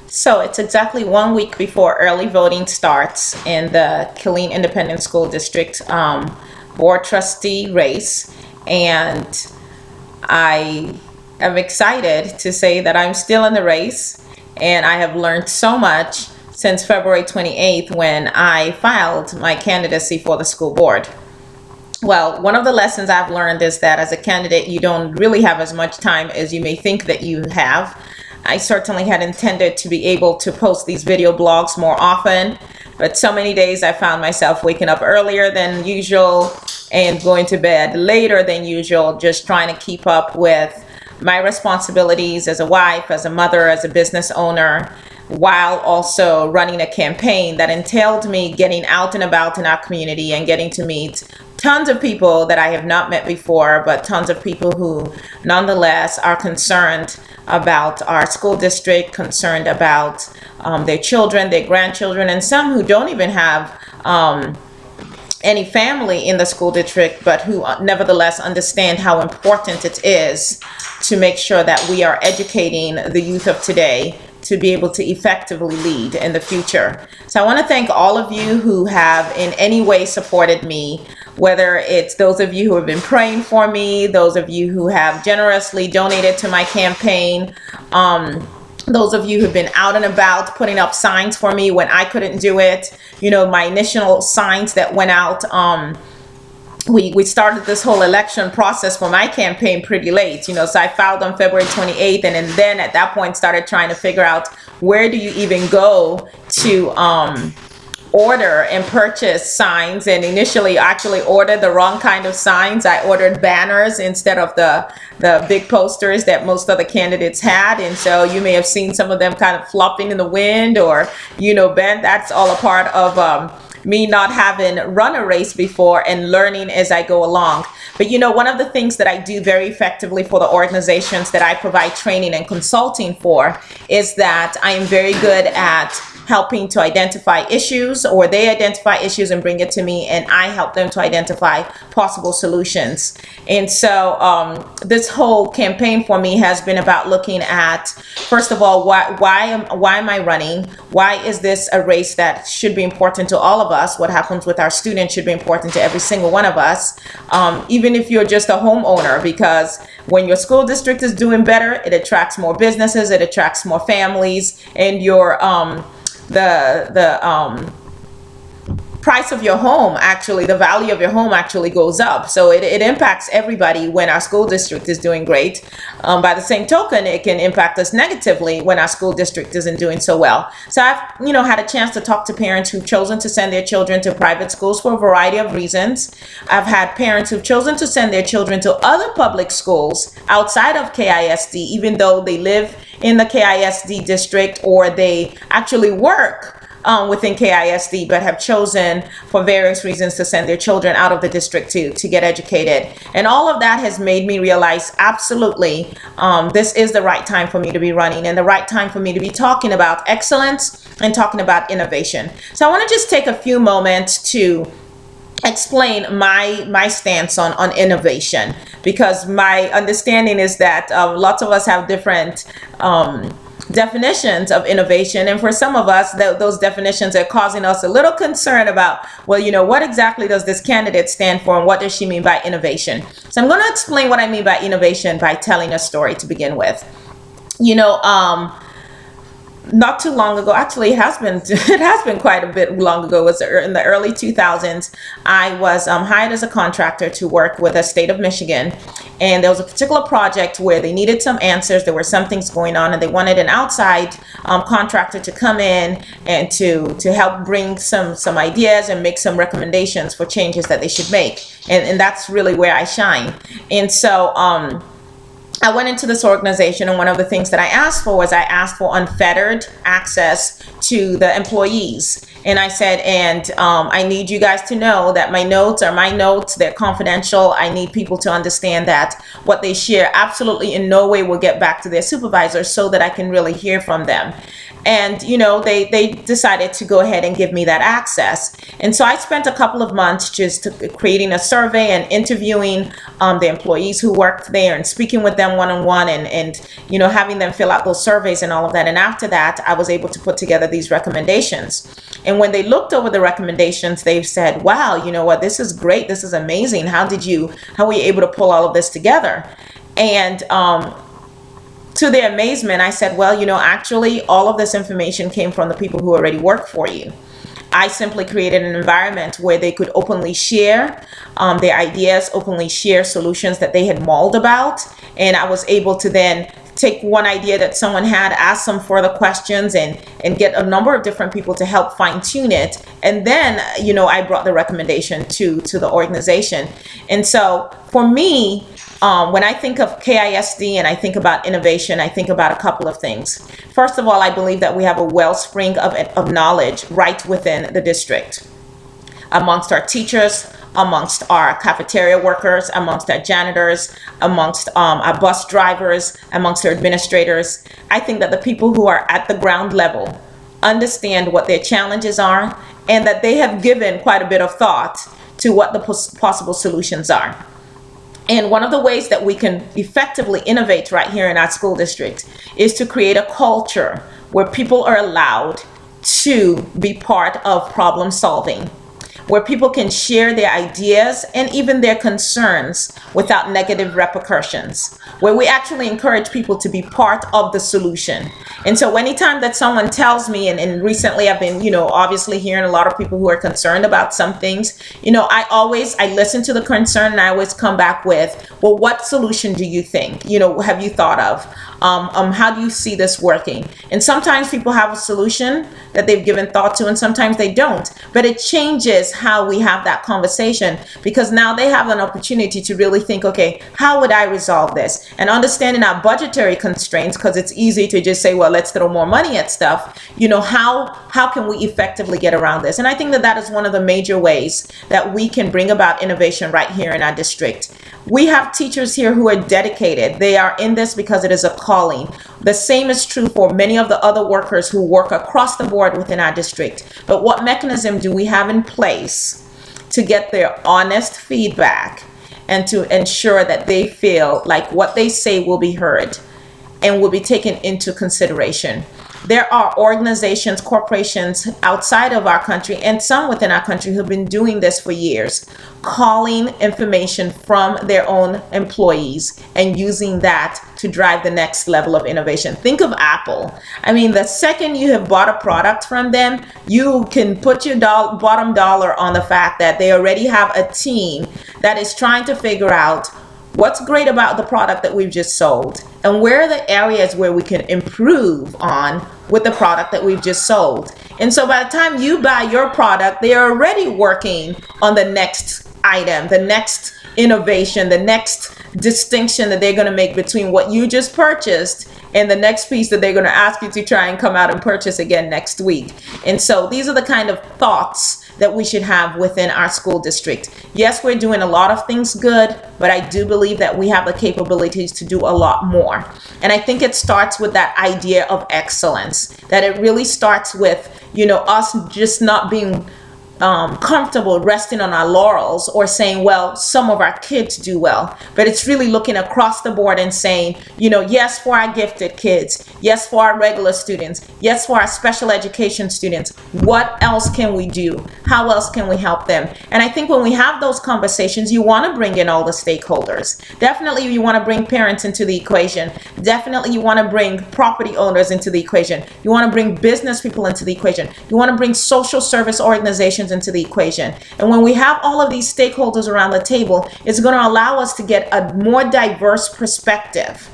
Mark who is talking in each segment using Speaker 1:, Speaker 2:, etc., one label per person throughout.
Speaker 1: So it's exactly 1 week before early voting starts in the Killeen Independent School District board trustee race, and I am excited to say that I'm still in the race, and I have learned so much since February 28th when I filed my candidacy for the school board. Well, one of the lessons I've learned is that as a candidate, you don't really have as much time as you may think that you have. I certainly had intended to be able to post these video blogs more often, but so many days I found myself waking up earlier than usual and going to bed later than usual, just trying to keep up with my responsibilities as a wife, as a mother, as a business owner, while also running a campaign that entailed me getting out and about in our community and getting to meet tons of people that I have not met before, but tons of people who nonetheless are concerned about our school district, concerned about their children, their grandchildren, and some who don't even have any family in the school district, but who nevertheless understand how important it is to make sure that we are educating the youth of today to be able to effectively lead in the future. So I want to thank all of you who have in any way supported me, whether it's those of you who have been praying for me, those of you who have generously donated to my campaign, those of you who've been out and about putting up signs for me when I couldn't do it. You know, my initial signs that went out, we started this whole election process for my campaign pretty late, you know, so I filed on February 28th, and then at that point started trying to figure out where do you even go to order and purchase signs, and initially actually ordered the wrong kind of signs. I ordered banners instead of the big posters that most other candidates had, and so you may have seen some of them kind of flopping in the wind or, you know, bent. That's all a part of me not having run a race before and learning as I go along. But you know, one of the things that I do very effectively for the organizations that I provide training and consulting for is that I am very good at helping to identify issues, or they identify issues and bring it to me, and I help them to identify possible solutions. And so this whole campaign for me has been about looking at, first of all, why am I running? Why is this a race that should be important to all of us? What happens with our students should be important to every single one of us, even if you're just a homeowner, because when your school district is doing better, it attracts more businesses, it attracts more families, and your the price of your home, actually the value of your home actually goes up. So it impacts everybody when our school district is doing great. By the same token, it can impact us negatively when our school district isn't doing so well. So I've had a chance to talk to parents who've chosen to send their children to private schools for a variety of reasons. I've had parents who've chosen to send their children to other public schools outside of KISD, even though they live in the KISD district or they actually work within KISD, but have chosen for various reasons to send their children out of the district to get educated. And all of that has made me realize absolutely this is the right time for me to be running, and the right time for me to be talking about excellence and talking about innovation. So I want to just take a few moments to explain my stance on innovation, because my understanding is that lots of us have different definitions of innovation, and for some of us those definitions are causing us a little concern about, well, you know, what exactly does this candidate stand for, and what does she mean by innovation? So I'm going to explain what I mean by innovation by telling a story to begin with. You know, not too long ago, actually it has been quite a bit long ago, it was in the early 2000s, I was hired as a contractor to work with the state of Michigan, and there was a particular project where they needed some answers. There were some things going on, and they wanted an outside contractor to come in and to help bring some ideas and make some recommendations for changes that they should make, and that's really where I shine. And so I went into this organization, and one of the things that I asked for was unfettered access to the employees. And I said, and I need you guys to know that my notes are my notes, they're confidential. I need people to understand that what they share absolutely in no way will get back to their supervisors, so that I can really hear from them. And, you know, they decided to go ahead and give me that access. And so I spent a couple of months just creating a survey and interviewing the employees who worked there and speaking with them them one-on-one and having them fill out those surveys and all of that. And after that, I was able to put together these recommendations. And when they looked over the recommendations, they said, wow, you know what, this is great. This is amazing. How were you able to pull all of this together? And to their amazement, I said, well, actually, all of this information came from the people who already work for you. I simply created an environment where they could openly share their ideas, openly share solutions that they had mulled about. And I was able to then take one idea that someone had, ask some further questions, and get a number of different people to help fine tune it. And then, I brought the recommendation to the organization. And so for me, when I think of KISD and I think about innovation, I think about a couple of things. First of all, I believe that we have a wellspring of knowledge right within the district, amongst our teachers, amongst our cafeteria workers, amongst our janitors, amongst our bus drivers, amongst our administrators. I think that the people who are at the ground level understand what their challenges are, and that they have given quite a bit of thought to what the possible solutions are. And one of the ways that we can effectively innovate right here in our school district is to create a culture where people are allowed to be part of problem solving, where people can share their ideas and even their concerns without negative repercussions, where we actually encourage people to be part of the solution. And so anytime that someone tells me, and recently I've been, obviously hearing a lot of people who are concerned about some things, I listen to the concern, and I always come back with, well, what solution do you think? Have you thought of? How do you see this working? And sometimes people have a solution that they've given thought to, and sometimes they don't. But it changes how we have that conversation, because now they have an opportunity to really think, okay, how would I resolve this? And understanding our budgetary constraints, because it's easy to just say, well, let's throw more money at stuff. How can we effectively get around this? And I think that is one of the major ways that we can bring about innovation right here in our district. We have teachers here who are dedicated. They are in this because it is a calling. The same is true for many of the other workers who work across the board within our district. But what mechanism do we have in place to get their honest feedback and to ensure that they feel like what they say will be heard and will be taken into consideration? There are organizations, corporations outside of our country and some within our country who've been doing this for years, calling information from their own employees and using that to drive the next level of innovation. Think of Apple. I mean, the second you have bought a product from them, you can put your bottom dollar on the fact that they already have a team that is trying to figure out what's great about the product that we've just sold, and where are the areas where we can improve on with the product that we've just sold. And so by the time you buy your product, they are already working on the next item, the next innovation, the next distinction that they're going to make between what you just purchased and the next piece that they're going to ask you to try and come out and purchase again next week. And so these are the kind of thoughts that we should have within our school district. Yes, we're doing a lot of things good, but I do believe that we have the capabilities to do a lot more. And I think it starts with that idea of excellence, that it really starts with, us just not being comfortable resting on our laurels or saying, well, some of our kids do well, but it's really looking across the board and saying, yes, for our gifted kids, yes, for our regular students, yes, for our special education students, what else can we do? How else can we help them? And I think when we have those conversations, you want to bring in all the stakeholders. Definitely you want to bring parents into the equation. Definitely you want to bring property owners into the equation. You want to bring business people into the equation. You want to bring social service organizations into the equation. And when we have all of these stakeholders around the table, it's going to allow us to get a more diverse perspective.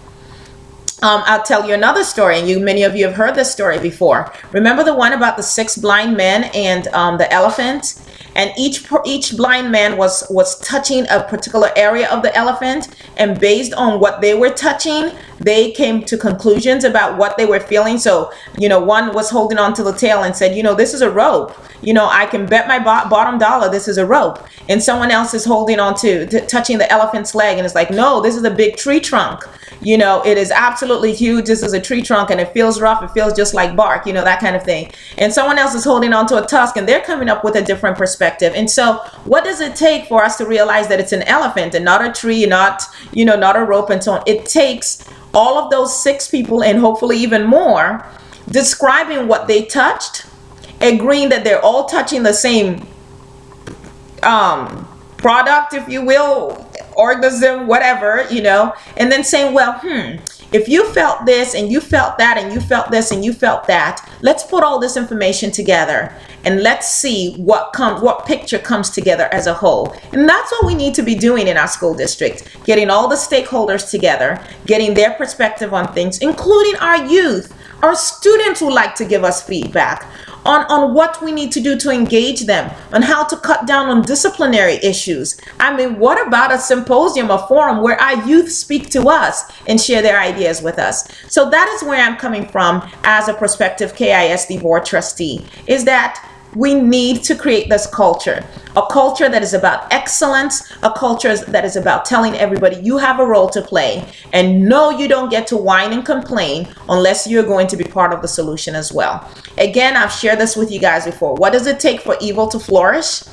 Speaker 1: I'll tell you another story, and many of you have heard this story before. Remember the one about the 6 blind men and the elephant? And each blind man was touching a particular area of the elephant, and based on what they were touching, they came to conclusions about what they were feeling. So, one was holding on to the tail and said, this is a rope. I can bet my bottom dollar this is a rope. And someone else is holding on to touching the elephant's leg, and it's like, no, this is a big tree trunk. It is absolutely huge. This is a tree trunk, and it feels rough. It feels just like bark, that kind of thing. And someone else is holding on to a tusk, and they're coming up with a different perspective. perspective. And so what does it take for us to realize that it's an elephant and not a tree, not, not a rope and so on? It takes all of those 6 people and hopefully even more describing what they touched, agreeing that they're all touching the same product, if you will, organism, whatever, and then saying, well, if you felt this and you felt that and you felt this and you felt that, let's put all this information together and let's see what picture comes together as a whole. And that's what we need to be doing in our school district, getting all the stakeholders together, getting their perspective on things, including our youth, our students who like to give us feedback on what we need to do to engage them, on how to cut down on disciplinary issues. I mean, what about a symposium, a forum where our youth speak to us and share their ideas with us? So that is where I'm coming from as a prospective KISD board trustee, is that we need to create this culture, a culture that is about excellence, a culture that is about telling everybody you have a role to play, and no, you don't get to whine and complain unless you're going to be part of the solution as well. Again, I've shared this with you guys before. What does it take for evil to flourish?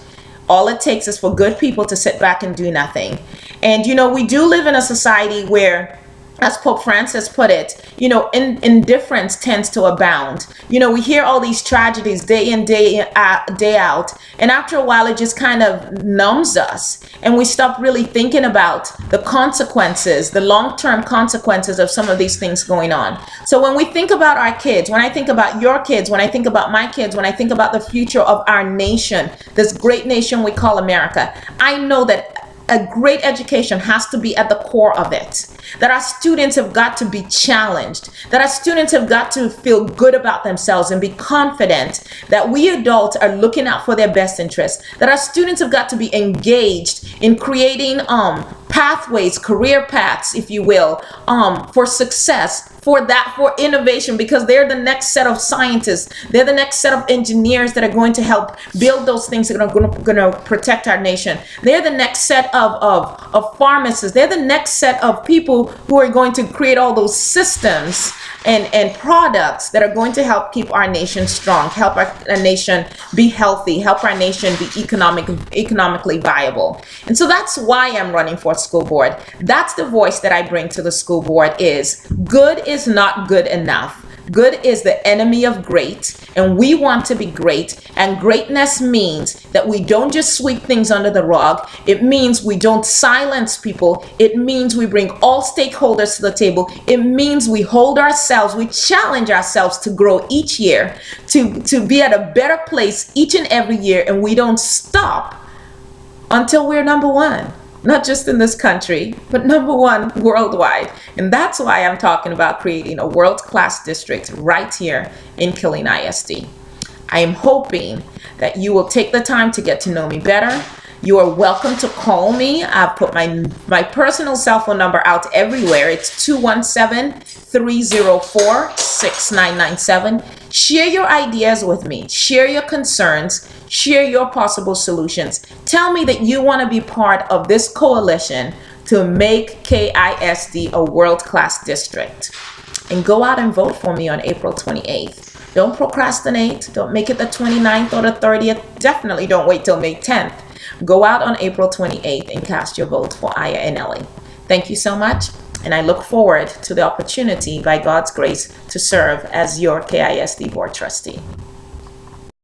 Speaker 1: All it takes is for good people to sit back and do nothing. And we do live in a society where, as Pope Francis put it, indifference tends to abound. We hear all these tragedies day in, day out, and after a while it just kind of numbs us, and we stop really thinking about the consequences, the long-term consequences of some of these things going on. So when we think about our kids, when I think about your kids, when I think about my kids, when I think about the future of our nation, this great nation we call America, I know that a great education has to be at the core of it, that our students have got to be challenged, that our students have got to feel good about themselves and be confident that we adults are looking out for their best interests, that our students have got to be engaged in creating pathways, career paths, if you will, for success, for innovation, because they're the next set of scientists, they're the next set of engineers that are going to help build those things that are going to protect our nation. They're the next set of pharmacists. They're the next set of people who are going to create all those systems and products that are going to help keep our nation strong, help our nation be healthy, help our nation be economically viable. And so that's why I'm running for school board. That's the voice that I bring to the school board, is good is not good enough. Good is the enemy of great, and we want to be great. And greatness means that we don't just sweep things under the rug. It means we don't silence people. It means we bring all stakeholders to the table. It means we hold ourselves, we challenge ourselves to grow each year, to be at a better place each and every year, and we don't stop until we're number one. Not just in this country, but number one worldwide. And that's why I'm talking about creating a world-class district right here in Killeen ISD. I am hoping that you will take the time to get to know me better. You are welcome to call me. I've put my personal cell phone number out everywhere. It's 217-304-6997. Share your ideas with me. Share your concerns. Share your possible solutions. Tell me that you want to be part of this coalition to make KISD a world-class district. And go out and vote for me on April 28th. Don't procrastinate. Don't make it the 29th or the 30th. Definitely don't wait till May 10th. Go out on April 28th and cast your vote for Eneli. Thank you so much, and I look forward to the opportunity, by God's grace, to serve as your KISD board trustee.